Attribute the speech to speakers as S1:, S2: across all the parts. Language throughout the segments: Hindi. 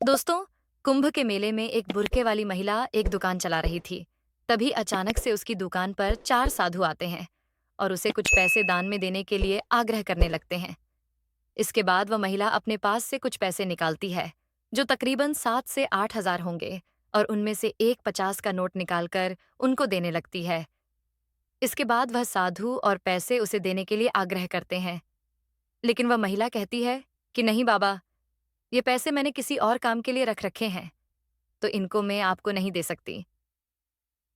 S1: दोस्तों, कुंभ के मेले में एक बुर्के वाली महिला एक दुकान चला रही थी। तभी अचानक से उसकी दुकान पर चार साधु आते हैं और उसे कुछ पैसे दान में देने के लिए आग्रह करने लगते हैं। इसके बाद वह महिला अपने पास से कुछ पैसे निकालती है, जो तकरीबन 7 से 8 हजार होंगे, और उनमें से एक 50 का नोट निकालकर उनको देने लगती है। इसके बाद वह साधु और पैसे उसे देने के लिए आग्रह करते हैं, लेकिन वह महिला कहती है कि नहीं बाबा, ये पैसे मैंने किसी और काम के लिए रख रखे हैं, तो इनको मैं आपको नहीं दे सकती।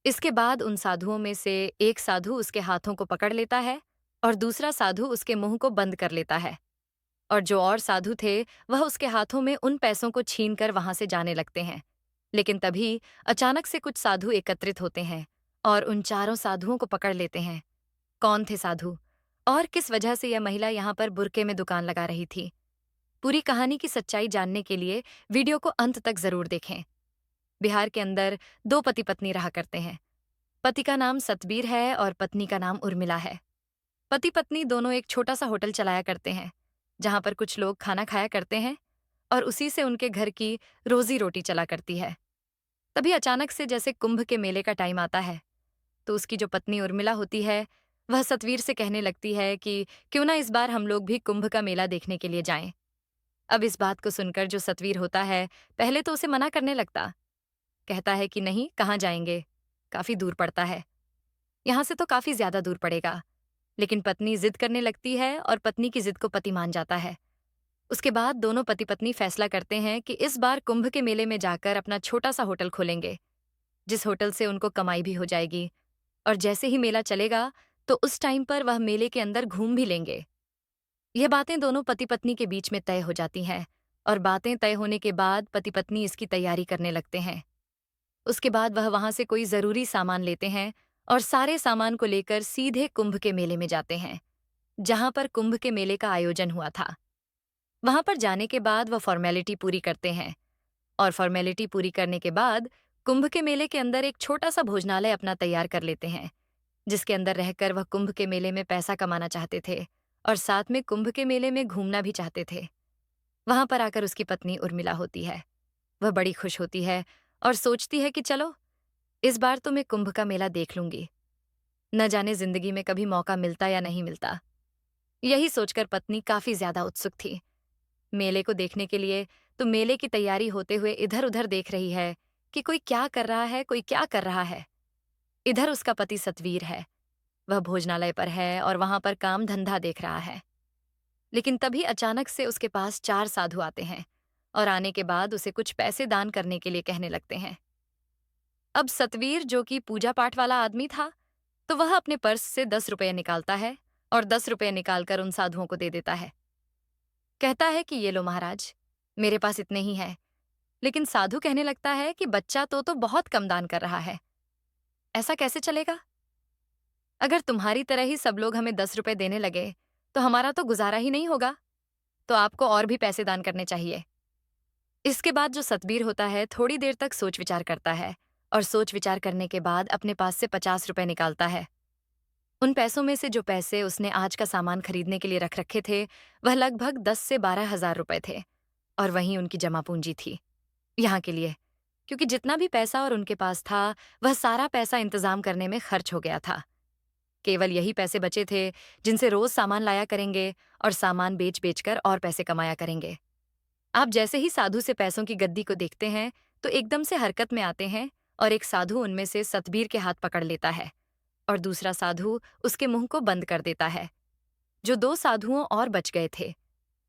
S1: इसके बाद उन साधुओं में से एक साधु उसके हाथों को पकड़ लेता है और दूसरा साधु उसके मुंह को बंद कर लेता है, और जो और साधु थे वह उसके हाथों में उन पैसों को छीनकर वहां से जाने लगते हैं। लेकिन तभी अचानक से कुछ साधु एकत्रित होते हैं और उन चारों साधुओं को पकड़ लेते हैं। कौन थे साधु और किस वजह से यह महिला यहाँ पर बुर्के में दुकान लगा रही थी? पूरी कहानी की सच्चाई जानने के लिए वीडियो को अंत तक जरूर देखें। बिहार के अंदर दो पति पत्नी रहा करते हैं। पति का नाम सतबीर है और पत्नी का नाम उर्मिला है। पति पत्नी दोनों एक छोटा सा होटल चलाया करते हैं, जहां पर कुछ लोग खाना खाया करते हैं और उसी से उनके घर की रोजी रोटी चला करती है। तभी अचानक से जैसे कुंभ के मेले का टाइम आता है, तो उसकी जो पत्नी उर्मिला होती है, वह सतवीर से कहने लगती है कि क्यों ना इस बार हम लोग भी कुंभ का मेला देखने के लिए जाएं। अब इस बात को सुनकर जो सतवीर होता है, पहले तो उसे मना करने लगता। कहता है कि नहीं, कहाँ जाएंगे, काफी दूर पड़ता है, यहाँ से तो काफी ज्यादा दूर पड़ेगा। लेकिन पत्नी जिद करने लगती है और पत्नी की जिद को पति मान जाता है। उसके बाद दोनों पति पत्नी फैसला करते हैं कि इस बार कुंभ के मेले में जाकर अपना छोटा सा होटल खोलेंगे, जिस होटल से उनको कमाई भी हो जाएगी, और जैसे ही मेला चलेगा तो उस टाइम पर वह मेले के अंदर घूम भी लेंगे। यह बातें दोनों पति पत्नी के बीच में तय हो जाती हैं, और बातें तय होने के बाद पति पत्नी इसकी तैयारी करने लगते हैं। उसके बाद वह वहां से कोई जरूरी सामान लेते हैं और सारे सामान को लेकर सीधे कुंभ के मेले में जाते हैं, जहां पर कुंभ के मेले का आयोजन हुआ था। वहां पर जाने के बाद वह फॉर्मेलिटी पूरी करते हैं, और फॉर्मेलिटी पूरी करने के बाद कुंभ के मेले के अंदर एक छोटा सा भोजनालय अपना तैयार कर लेते हैं, जिसके अंदर रहकर वह कुंभ के मेले में पैसा कमाना चाहते थे और साथ में कुंभ के मेले में घूमना भी चाहते थे। वहां पर आकर उसकी पत्नी उर्मिला होती है। वह बड़ी खुश होती है और सोचती है कि चलो, इस बार तो मैं कुंभ का मेला देख लूंगी। न जाने जिंदगी में कभी मौका मिलता या नहीं मिलता। यही सोचकर पत्नी काफी ज्यादा उत्सुक थी मेले को देखने के लिए। तो मेले की तैयारी होते हुए इधर उधर देख रही है कि कोई क्या कर रहा है, कोई क्या कर रहा है। इधर उसका पति सतवीर है, वह भोजनालय पर है और वहां पर काम धंधा देख रहा है। लेकिन तभी अचानक से उसके पास चार साधु आते हैं और आने के बाद उसे कुछ पैसे दान करने के लिए कहने लगते हैं। अब सतवीर, जो कि पूजा पाठ वाला आदमी था, तो वह अपने पर्स से 10 रुपये निकालता है और 10 रुपये निकालकर उन साधुओं को दे देता है। कहता है कि ये लो महाराज, मेरे पास इतने ही है। लेकिन साधु कहने लगता है कि बच्चा तो बहुत कम दान कर रहा है, ऐसा कैसे चलेगा? अगर तुम्हारी तरह ही सब लोग हमें 10 रुपये देने लगे तो हमारा तो गुजारा ही नहीं होगा, तो आपको और भी पैसे दान करने चाहिए। इसके बाद जो सतबीर होता है थोड़ी देर तक सोच विचार करता है, और सोच विचार करने के बाद अपने पास से 50 रुपये निकालता है। उन पैसों में से जो पैसे उसने आज का सामान खरीदने के लिए रख रखे थे, वह लगभग 10 से 12 हजार रुपए थे, और वहीं उनकी जमा पूंजी थी यहाँ के लिए, क्योंकि जितना भी पैसा और उनके पास था वह सारा पैसा इंतजाम करने में खर्च हो गया था। केवल यही पैसे बचे थे जिनसे रोज सामान लाया करेंगे और सामान बेच बेच कर और पैसे कमाया करेंगे। आप जैसे ही साधु से पैसों की गद्दी को देखते हैं तो एकदम से हरकत में आते हैं, और एक साधु उनमें से सतबीर के हाथ पकड़ लेता है और दूसरा साधु उसके मुंह को बंद कर देता है। जो दो साधुओं और बच गए थे,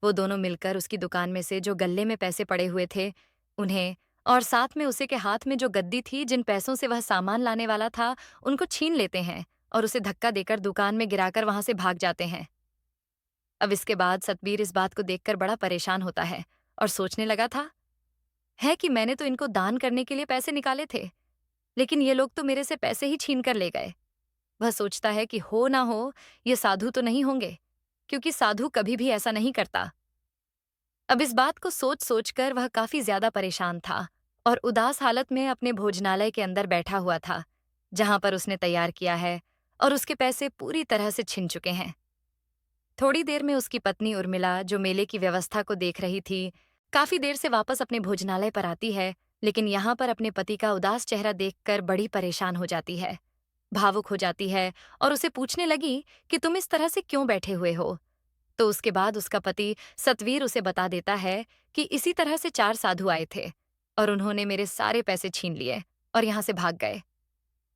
S1: वो दोनों मिलकर उसकी दुकान में से जो गल्ले में पैसे पड़े हुए थे उन्हें, और साथ में उसे के हाथ में जो गद्दी थी जिन पैसों से वह सामान लाने वाला था, उनको छीन लेते हैं और उसे धक्का देकर दुकान में गिराकर वहां से भाग जाते हैं। अब इसके बाद सतबीर इस बात को देखकर बड़ा परेशान होता है और सोचने लगा था है कि मैंने तो इनको दान करने के लिए पैसे निकाले थे, लेकिन ये लोग तो मेरे से पैसे ही छीन कर ले गए। वह सोचता है कि हो ना हो ये साधु तो नहीं होंगे, क्योंकि साधु कभी भी ऐसा नहीं करता। अब इस बात को सोच सोच कर वह काफी ज्यादा परेशान था और उदास हालत में अपने भोजनालय के अंदर बैठा हुआ था, जहां पर उसने तैयार किया है, और उसके पैसे पूरी तरह से छिन चुके हैं। थोड़ी देर में उसकी पत्नी उर्मिला, जो मेले की व्यवस्था को देख रही थी, काफी देर से वापस अपने भोजनालय पर आती है, लेकिन यहाँ पर अपने पति का उदास चेहरा देखकर बड़ी परेशान हो जाती है, भावुक हो जाती है और उसे पूछने लगी कि तुम इस तरह से क्यों बैठे हुए हो। तो उसके बाद उसका पति सतवीर उसे बता देता है कि इसी तरह से 4 साधु आए थे और उन्होंने मेरे सारे पैसे छीन लिए और यहाँ से भाग गए।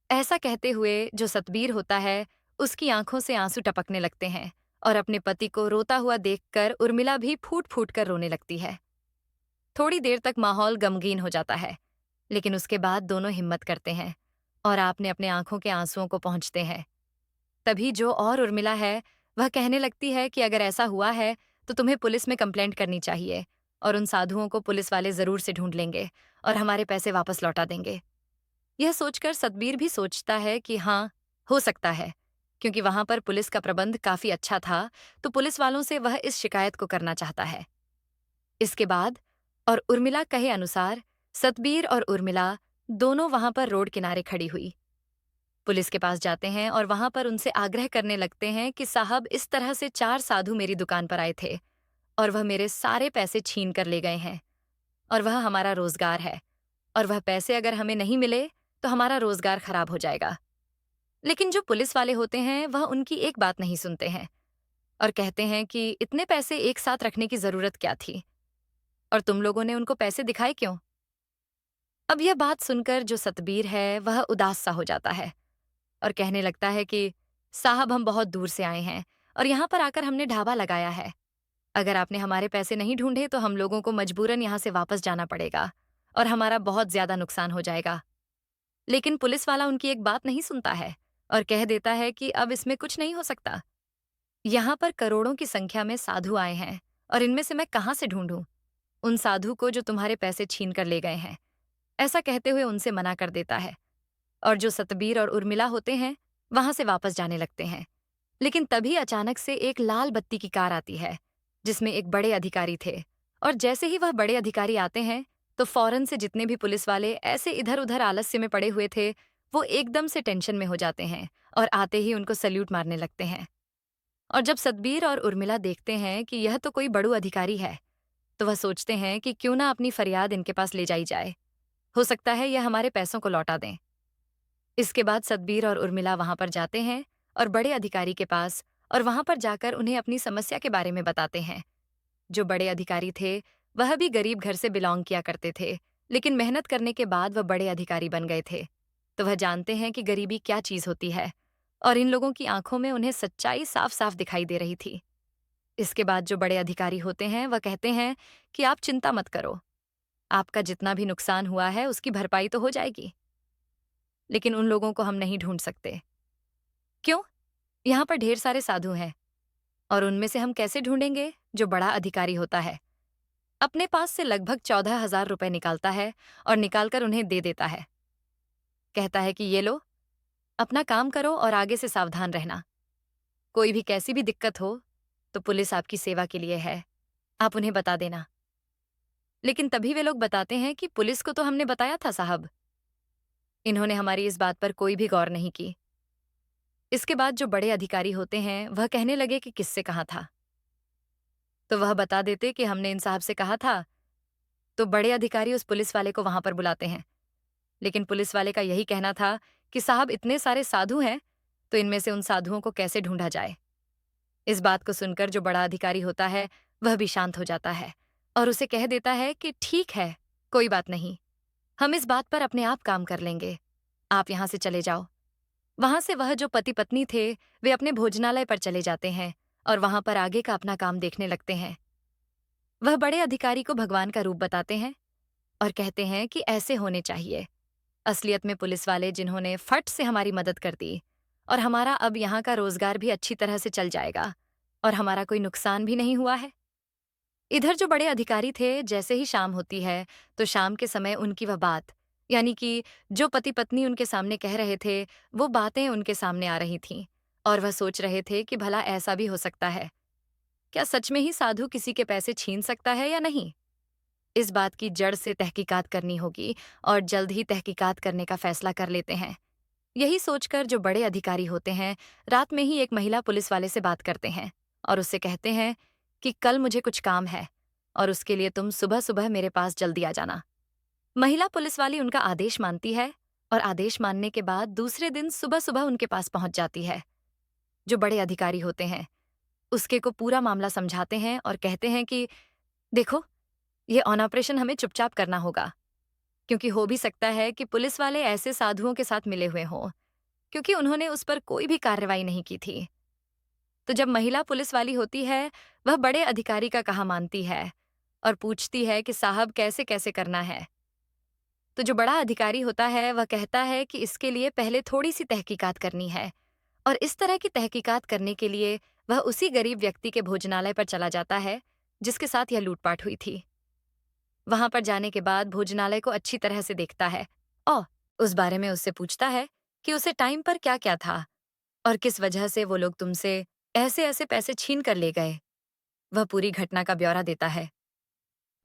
S1: ऐसा कहते हुए जो सतबीर होता है, उसकी आंखों से आंसू टपकने लगते हैं और अपने पति को रोता हुआ देखकर उर्मिला भी फूट-फूट कर रोने लगती है। थोड़ी देर तक माहौल गमगीन हो जाता है, लेकिन उसके बाद दोनों हिम्मत करते हैं और आपने अपने आंखों के आंसुओं को पहुंचते हैं। तभी जो और उर्मिला है, वह कहने लगती है कि अगर ऐसा हुआ है, तो तुम्हें पुलिस में कंप्लेंट करनी चाहिए और उन साधुओं को पुलिस वाले ज़रूर से ढूँढ लेंगे और हमारे पैसे वापस लौटा देंगे। यह सोचकर सतबीर भी सोचता है कि हाँ, हो सकता है, क्योंकि वहाँ पर पुलिस का प्रबंध काफ़ी अच्छा था, तो पुलिस वालों से वह इस शिकायत को करना चाहता है। इसके बाद और उर्मिला कहे अनुसार सतबीर और उर्मिला दोनों वहाँ पर रोड किनारे खड़ी हुई। पुलिस के पास जाते हैं और वहां पर उनसे आग्रह करने लगते हैं कि साहब इस तरह से 4 साधु मेरी दुकान पर आए थे और वह मेरे सारे पैसे छीन कर ले गए हैं और वह हमारा रोजगार है और वह पैसे अगर हमें नहीं मिले तो हमारा रोजगार खराब हो जाएगा। लेकिन जो पुलिस वाले होते हैं वह उनकी एक बात नहीं सुनते हैं और कहते हैं कि इतने पैसे एक साथ रखने की जरूरत क्या थी और तुम लोगों ने उनको पैसे दिखाए क्यों। अब यह बात सुनकर जो सतबीर है वह उदास सा हो जाता है और कहने लगता है कि साहब हम बहुत दूर से आए हैं और यहाँ पर आकर हमने ढाबा लगाया है। अगर आपने हमारे पैसे नहीं ढूंढे तो हम लोगों को मजबूरन यहाँ से वापस जाना पड़ेगा और हमारा बहुत ज्यादा नुकसान हो जाएगा। लेकिन पुलिस वाला उनकी एक बात नहीं सुनता है और कह देता है कि अब इसमें कुछ नहीं हो सकता। यहाँ पर करोड़ों की संख्या में साधु आए हैं और इनमें से मैं कहाँ से ढूंढूं उन साधु को जो तुम्हारे पैसे छीन कर ले गए हैं। ऐसा कहते हुए उनसे मना कर देता है और जो सतबीर और उर्मिला होते हैं वहां से वापस जाने लगते हैं। लेकिन तभी अचानक से एक लाल बत्ती की कार आती है जिसमें एक बड़े अधिकारी थे और जैसे ही वह बड़े अधिकारी आते हैं तो फौरन से जितने भी पुलिस वाले ऐसे इधर उधर आलस्य में पड़े हुए थे वो एकदम से टेंशन में हो जाते हैं और आते ही उनको सल्यूट मारने लगते हैं। और जब सतबीर और उर्मिला देखते हैं कि यह तो कोई बड़ू अधिकारी है तो वह सोचते हैं कि क्यों ना अपनी फरियाद इनके पास ले जाई जाए, हो सकता है यह हमारे पैसों को लौटा दें। इसके बाद सतबीर और उर्मिला वहां पर जाते हैं और बड़े अधिकारी के पास और वहां पर जाकर उन्हें अपनी समस्या के बारे में बताते हैं। जो बड़े अधिकारी थे वह भी गरीब घर से बिलोंग किया करते थे, लेकिन मेहनत करने के बाद वह बड़े अधिकारी बन गए थे। तो वह जानते हैं कि गरीबी क्या चीज होती है और इन लोगों की आंखों में उन्हें सच्चाई साफ साफ दिखाई दे रही थी। इसके बाद जो बड़े अधिकारी होते हैं वह कहते हैं कि आप चिंता मत करो, आपका जितना भी नुकसान हुआ है उसकी भरपाई तो हो जाएगी, लेकिन उन लोगों को हम नहीं ढूंढ सकते। क्यों? यहाँ पर ढेर सारे साधु हैं और उनमें से हम कैसे ढूंढेंगे जो बड़ा अधिकारी होता है। अपने पास से लगभग 14,000 रुपए निकालता है और निकालकर उन्हें दे देता है। कहता है कि ये लो, अपना काम करो और आगे से सावधान रहना। कोई भी कैसी भी दिक्कत हो तो पुलिस आपकी सेवा के लिए है, आप उन्हें बता देना। लेकिन तभी वे लोग बताते हैं कि पुलिस को तो हमने बताया था साहब, इन्होंने हमारी इस बात पर कोई भी गौर नहीं की। इसके बाद जो बड़े अधिकारी होते हैं वह कहने लगे कि किससे कहा था, तो वह बता देते कि हमने इन साहब से कहा था। तो बड़े अधिकारी उस पुलिस वाले को वहां पर बुलाते हैं, लेकिन पुलिस वाले का यही कहना था कि साहब इतने सारे साधु हैं तो इनमें से उन साधुओं को कैसे ढूंढा जाए। इस बात को सुनकर जो बड़ा अधिकारी होता है वह भी शांत हो जाता है और उसे कह देता है कि ठीक है, कोई बात नहीं, हम इस बात पर अपने आप काम कर लेंगे, आप यहां से चले जाओ। वहां से वह जो पति पत्नी थे वे अपने भोजनालय पर चले जाते हैं और वहां पर आगे का अपना काम देखने लगते हैं। वह बड़े अधिकारी को भगवान का रूप बताते हैं और कहते हैं कि ऐसे होने चाहिए। असलियत में पुलिस वाले जिन्होंने फट से हमारी मदद कर दी और हमारा अब यहाँ का रोजगार भी अच्छी तरह से चल जाएगा और हमारा कोई नुकसान भी नहीं हुआ है। इधर जो बड़े अधिकारी थे जैसे ही शाम होती है तो शाम के समय उनकी वह बात, यानी कि जो पति पत्नी उनके सामने कह रहे थे वो बातें उनके सामने आ रही थीं और वह सोच रहे थे कि भला ऐसा भी हो सकता है, क्या सच में ही साधु किसी के पैसे छीन सकता है या नहीं। इस बात की जड़ से तहकीकात करनी होगी और जल्द ही तहकीकात करने का फैसला कर लेते हैं। यही सोचकर जो बड़े अधिकारी होते हैं रात में ही एक महिला पुलिस वाले से बात करते हैं और उससे कहते हैं कि कल मुझे कुछ काम है और उसके लिए तुम सुबह-सुबह मेरे पास जल्दी आ जाना। महिला पुलिस वाली उनका आदेश मानती है और आदेश मानने के बाद दूसरे दिन सुबह-सुबह उनके पास पहुंच जाती है। जो बड़े अधिकारी होते हैं, उसके को पूरा मामला समझाते हैं और कहते हैं कि देखो, ये ऑपरेशन हमें चुपचाप करना होगा, क्योंकि हो भी सकता है कि पुलिस वाले ऐसे साधुओं के साथ मिले हुए हों, क्योंकि उन्होंने उस पर कोई भी कार्रवाई नहीं की थी। तो जब महिला पुलिस वाली होती है, वह बड़े अधिकारी का कहा मानती है और पूछती है कि साहब कैसे-कैसे करना है। तो जो बड़ा अधिकारी होता है, वह कहता है कि इसके लिए पहले थोड़ी-सी तहकीकात करनी है और इस तरह की तहकीकात करने के लिए वह उसी गरीब व्यक्ति के भोजनालय पर चला जाता है, जिसके साथ यह लूटपाट हुई थी। वहां पर जाने के बाद भोजनालय को अच्छी तरह से देखता है और उस बारे में उससे पूछता है कि उसे टाइम पर क्या-क्या था और किस वजह से वो लोग तुमसे ऐसे-ऐसे पैसे छीन कर ले गए। वह पूरी घटना का ब्यौरा देता है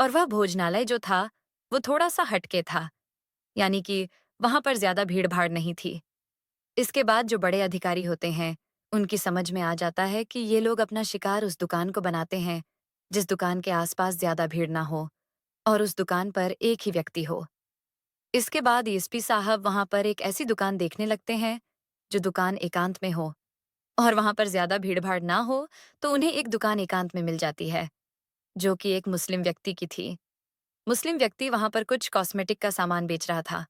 S1: और वह भोजनालय जो था, वो थोड़ा-सा हटके था, यानी कि वहां पर ज्यादा भीड़-भाड़ नहीं थी। इसके बाद जो बड़े अधिकारी होते हैं, उनकी समझ में आ जाता है कि ये लोग अपना शिकार उस दुकान को बनाते हैं, जिस दुकान के आसपास ज्यादा भीड़ ना हो और उस दुकान पर एक ही व्यक्ति हो। इसके बाद एसपी साहब वहां पर एक ऐसी दुकान देखने लगते हैं, जो दुकान एकांत में हो और वहां पर ज्यादा भीड़-भाड़ ना हो, तो उन्हें एक दुकान एकांत में मिल जाती है, जो कि एक मुस्लिम व्यक्ति की थी। मुस्लिम व्यक्ति वहां पर कुछ कॉस्मेटिक का सामान बेच रहा था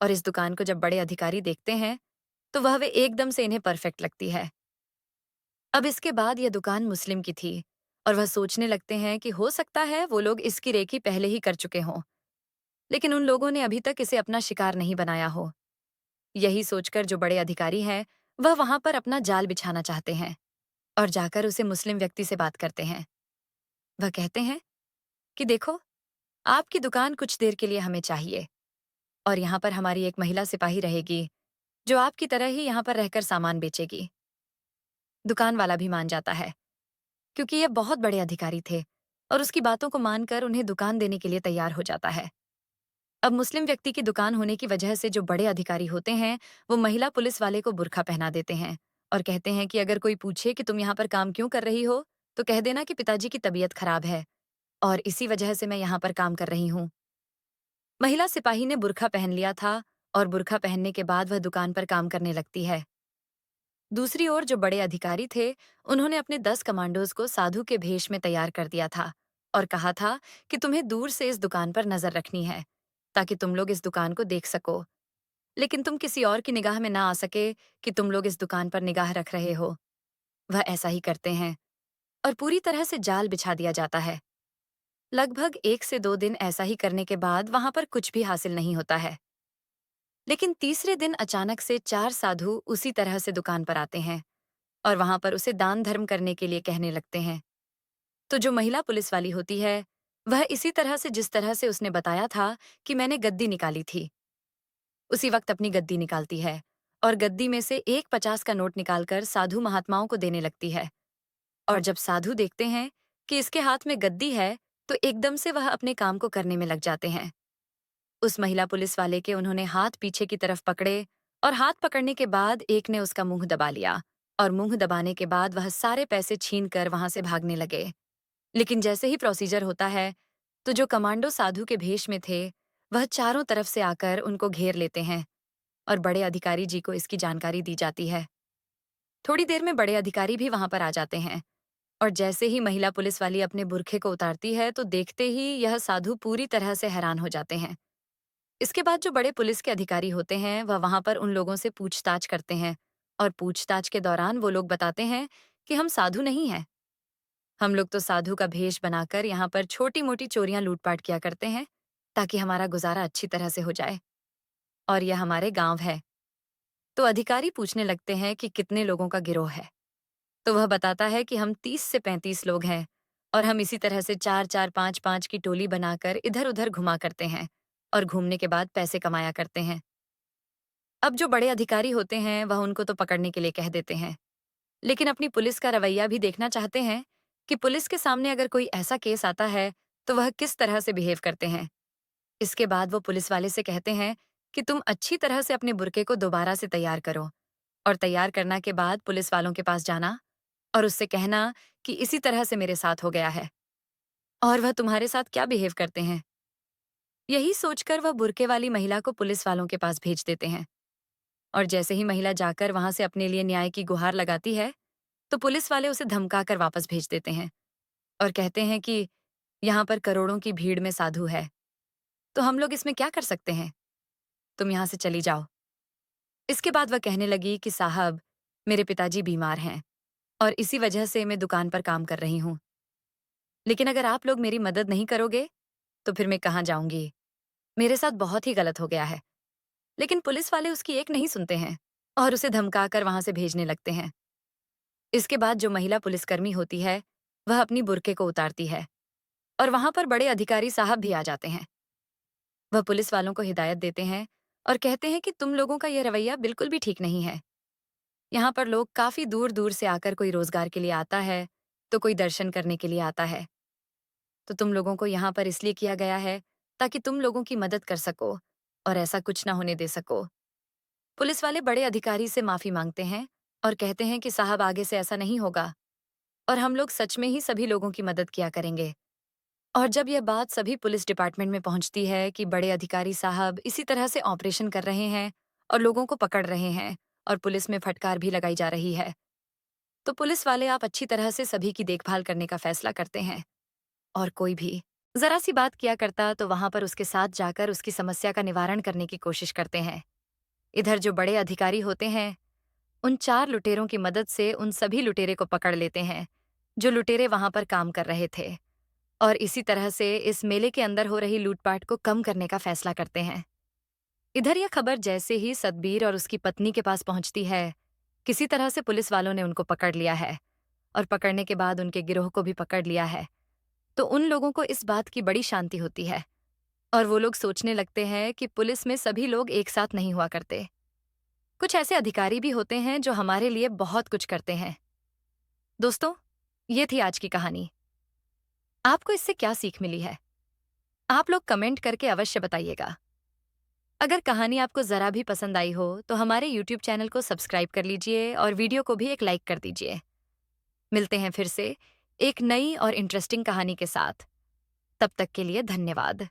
S1: और इस दुकान को जब बड़े अधिकारी देखते हैं, तो वह वे एकदम से इन्हें परफेक्ट लगती है। अब इसके बाद यह दुकान मुस्लिम की थी और वह सोचने लगते हैं कि हो सकता है वो लोग इसकी रेकी पहले ही कर चुके हों, लेकिन उन लोगों ने अभी तक इसे अपना शिकार नहीं बनाया हो। यही सोचकर जो बड़े अधिकारी हैं, वह वहां पर अपना जाल बिछाना चाहते हैं और जाकर उसे मुस्लिम व्यक्ति से बात करते हैं। वह कहते हैं कि देखो, आपकी दुकान कुछ देर के लिए हमें चाहिए और यहाँ पर हमारी एक महिला सिपाही रहेगी, जो आपकी तरह ही यहाँ पर रहकर सामान बेचेगी। दुकान वाला भी मान जाता है, क्योंकि ये बहुत बड़े अधिकारी थे और उसकी बातों को मानकर उन्हें दुकान देने के लिए तैयार हो जाता है। अब मुस्लिम व्यक्ति की दुकान होने की वजह से जो बड़े अधिकारी होते हैं, वो महिला पुलिस वाले को बुर्का पहना देते हैं और कहते हैं कि अगर कोई पूछे कि तुम यहाँ पर काम क्यों कर रही हो, तो कह देना कि पिताजी की तबीयत खराब है और इसी वजह से मैं यहाँ पर काम कर रही हूँ। महिला सिपाही ने बुर्का पहन लिया था और बुर्का पहनने के बाद वह दुकान पर काम करने लगती है। दूसरी ओर जो बड़े अधिकारी थे, उन्होंने अपने 10 कमांडोज को साधु के भेष में तैयार कर दिया था और कहा था कि तुम्हें दूर से इस दुकान पर नजर रखनी है, ताकि तुम लोग इस दुकान को देख सको, लेकिन तुम किसी और की निगाह में ना आ सके कि तुम लोग इस दुकान पर निगाह रख रहे हो। वह ऐसा ही करते हैं और पूरी तरह से जाल बिछा दिया जाता है। लगभग 1 से 2 दिन ऐसा ही करने के बाद वहां पर कुछ भी हासिल नहीं होता है। लेकिन तीसरे दिन अचानक से 4 साधु उसी तरह से दुकान पर आते हैं और वहां पर उसे दान धर्म करने के लिए कहने लगते हैं। तो जो महिला पुलिस वाली होती है, वह इसी तरह से जिस तरह से उसने बताया था कि मैंने गद्दी निकाली थी, उसी वक्त अपनी गद्दी निकालती है और गद्दी में से एक 50 का नोट निकालकर साधु महात्माओं को देने लगती है। और जब साधु देखते हैं कि इसके हाथ में गद्दी है, तो एकदम से वह अपने काम को करने में लग जाते हैं। उस महिला पुलिस वाले के उन्होंने हाथ पीछे की तरफ पकड़े और हाथ पकड़ने के बाद एक ने उसका मुंह दबा लिया और मुंह दबाने के बाद वह सारे पैसे छीन कर वहां से भागने लगे। लेकिन जैसे ही प्रोसीजर होता है, तो जो कमांडो साधु के भेष में थे, वह चारों तरफ से आकर उनको घेर लेते हैं और बड़े अधिकारी जी को इसकी जानकारी दी जाती है। थोड़ी देर में बड़े अधिकारी भी वहां पर आ जाते हैं और जैसे ही महिला पुलिस वाली अपने बुर्खे को उतारती है, तो देखते ही यह साधु पूरी तरह से हैरान हो जाते हैं। इसके बाद जो बड़े पुलिस के अधिकारी होते हैं, वह वहां पर उन लोगों से पूछताछ करते हैं और पूछताछ के दौरान वो लोग बताते हैं कि हम साधु नहीं हैं। हम लोग तो साधु का भेष बनाकर यहाँ पर छोटी-मोटी चोरियां लूटपाट किया करते हैं, ताकि हमारा गुजारा अच्छी तरह से हो जाए और यह हमारे गांव है। तो अधिकारी पूछने लगते हैं कि कितने लोगों का गिरोह है। तो वह बताता है कि हम 30 से 35 लोग हैं और हम इसी तरह से 4-4, 5-5 की टोली बनाकर इधर-उधर घुमा करते हैं और घूमने के बाद पैसे कमाया करते हैं। अब जो बड़े अधिकारी होते हैं, वह उनको तो पकड़ने के लिए कह देते हैं, लेकिन अपनी पुलिस का रवैया भी देखना चाहते हैं कि पुलिस के सामने अगर कोई ऐसा केस आता है, तो वह किस तरह से बिहेव करते हैं। इसके बाद वो पुलिस वाले से कहते हैं कि तुम अच्छी तरह से अपने बुर्के को दोबारा से तैयार करो और तैयार करना के बाद पुलिस वालों के पास जाना और उससे कहना कि इसी तरह से मेरे साथ हो गया है और वह तुम्हारे साथ क्या बिहेव करते हैं। यही सोचकर वह बुर्के वाली महिला को पुलिस वालों के पास भेज देते हैं। और जैसे ही महिला जाकर वहां से अपने लिए न्याय की गुहार लगाती है, तो पुलिस वाले उसे धमकाकर वापस भेज देते हैं और कहते हैं कि यहाँ पर करोड़ों की भीड़ में साधु है, तो हम लोग इसमें क्या कर सकते हैं, तुम यहाँ से चली जाओ। इसके बाद वह कहने लगी कि साहब, मेरे पिताजी बीमार हैं और इसी वजह से मैं दुकान पर काम कर रही हूँ। लेकिन अगर आप लोग मेरी मदद नहीं करोगे, तो फिर मैं कहाँ जाऊंगी। मेरे साथ बहुत ही गलत हो गया है। लेकिन पुलिस वाले उसकी एक नहीं सुनते हैं और उसे धमकाकर वहां से भेजने लगते हैं। इसके बाद जो महिला पुलिसकर्मी होती है, वह अपनी बुर्के को उतारती है और वहां पर बड़े अधिकारी साहब भी आ जाते हैं। वह पुलिस वालों को हिदायत देते हैं और कहते हैं कि तुम लोगों का यह रवैया बिल्कुल भी ठीक नहीं है। यहाँ पर लोग काफी दूर दूर से आकर कोई रोजगार के लिए आता है, तो कोई दर्शन करने के लिए आता है। तो तुम लोगों को यहाँ पर इसलिए किया गया है ताकि तुम लोगों की मदद कर सको और ऐसा कुछ ना होने दे सको। पुलिस वाले बड़े अधिकारी से माफी मांगते हैं और कहते हैं कि साहब, आगे से ऐसा नहीं होगा और हम लोग सच में ही सभी लोगों की मदद किया करेंगे। और जब यह बात सभी पुलिस डिपार्टमेंट में पहुंचती है कि बड़े अधिकारी साहब इसी तरह से ऑपरेशन कर रहे हैं और लोगों को पकड़ रहे हैं और पुलिस में फटकार भी लगाई जा रही है, तो पुलिस वाले आप अच्छी तरह से सभी की देखभाल करने का फैसला करते हैं। और कोई भी जरा सी बात किया करता तो वहां पर उसके साथ जाकर उसकी समस्या का निवारण करने की कोशिश करते हैं। इधर जो बड़े अधिकारी होते हैं, उन 4 लुटेरों की मदद से उन सभी लुटेरे को पकड़ लेते हैं, जो लुटेरे वहां पर काम कर रहे थे, और इसी तरह से इस मेले के अंदर हो रही लूटपाट को कम करने का फैसला करते हैं। इधर यह खबर जैसे ही सतबीर और उसकी पत्नी के पास पहुंचती है, किसी तरह से पुलिस वालों ने उनको पकड़ लिया है और पकड़ने के बाद उनके गिरोह को भी पकड़ लिया है। तो उन लोगों को इस बात की बड़ी शांति होती है और वो लोग सोचने लगते हैं कि पुलिस में सभी लोग एक साथ नहीं हुआ करते। कुछ ऐसे अधिकारी भी होते हैं जो हमारे लिए बहुत कुछ करते हैं। दोस्तों, ये थी आज की कहानी। आपको इससे क्या सीख मिली है? आप लोग कमेंट करके अवश्य बताइएगा। अगर कहानी आपको जरा भी पसंद आई हो तो हमारे YouTube चैनल को सब्सक्राइब कर लीजिए और वीडियो को भी एक लाइक कर दीजिए। मिलते हैं फिर से एक नई और इंटरेस्टिंग कहानी के साथ। तब तक के लिए धन्यवाद।